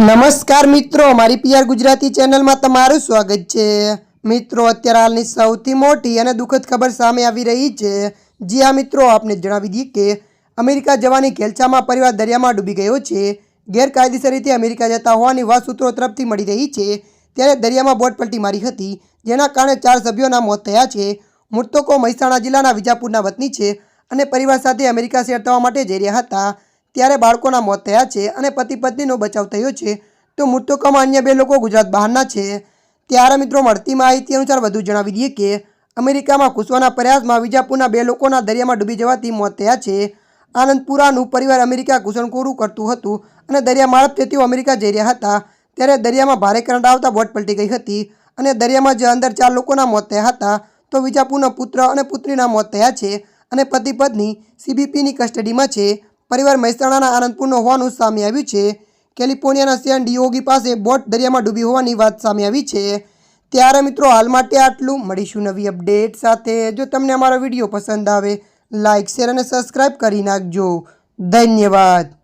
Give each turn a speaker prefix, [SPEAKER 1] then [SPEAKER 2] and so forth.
[SPEAKER 1] નમસ્કાર મિત્રો, મારી પીઆર ગુજરાતી ચેનલમાં તમારું સ્વાગત છે। મિત્રો, અત્યારે હાલની સૌથી મોટી અને દુઃખદ ખબર સામે આવી રહી છે। જી હા મિત્રો, આપને જણાવી દઈએ કે અમેરિકા જવાની ઘેલછામાં પરિવાર દરિયામાં ડૂબી ગયો છે। ગેરકાયદેસર રીતે અમેરિકા જતા હોવાની વાત સૂત્રો તરફથી મળી રહી છે, ત્યારે દરિયામાં બોટ પલટી મારી હતી, જેના કારણે 4 સભ્યોના મોત થયા છે। મૃતકો મહેસાણા જિલ્લાના વિજાપુરના વતની છે અને પરિવાર સાથે અમેરિકા શેર થવા માટે જઈ રહ્યા હતા, ત્યારે બાળકોના મોત થયા છે અને પતિ પત્નીનો બચાવ થયો છે। તો મૃતકોમાં અન્ય 2 લોકો ગુજરાત બહારના છે। ત્યારે મિત્રો, મળતી માહિતી અનુસાર વધુ જણાવી દઈએ કે અમેરિકામાં ઘૂસવાના પ્રયાસમાં વિજાપુરના 2 લોકોના દરિયામાં ડૂબી જવાથી મોત થયા છે। આનંદપુરાનું પરિવાર અમેરિકા ઘૂસણખોરી કરતું હતું અને દરિયા માર્ગે તેઓ અમેરિકા જઈ રહ્યા હતા, ત્યારે દરિયામાં ભારે કરંટ આવતા બોટ પલટી ગઈ હતી અને દરિયામાં જ અંદર 4 લોકોના મોત થયા હતા। તો વિજાપુરના પુત્ર અને પુત્રીના મોત થયા છે અને પતિ પત્ની સીબીપીની કસ્ટડીમાં છે। પરિવાર મહેસાણાના આનંદપુરનો હોવાનું સામે આવ્યું છે। કેલિફોર્નિયાના સેન ડિયોગો પાસે બોટ દરિયામાં ડૂબી હોવાની વાત સામે આવી છે। ત્યારે મિત્રો, હાલ માટે આટલું। મળીશું નવી અપડેટ સાથે। જો તમને અમારો વિડીયો પસંદ આવે, લાઇક, શેર અને સબસ્ક્રાઈબ કરી નાખજો। ધન્યવાદ।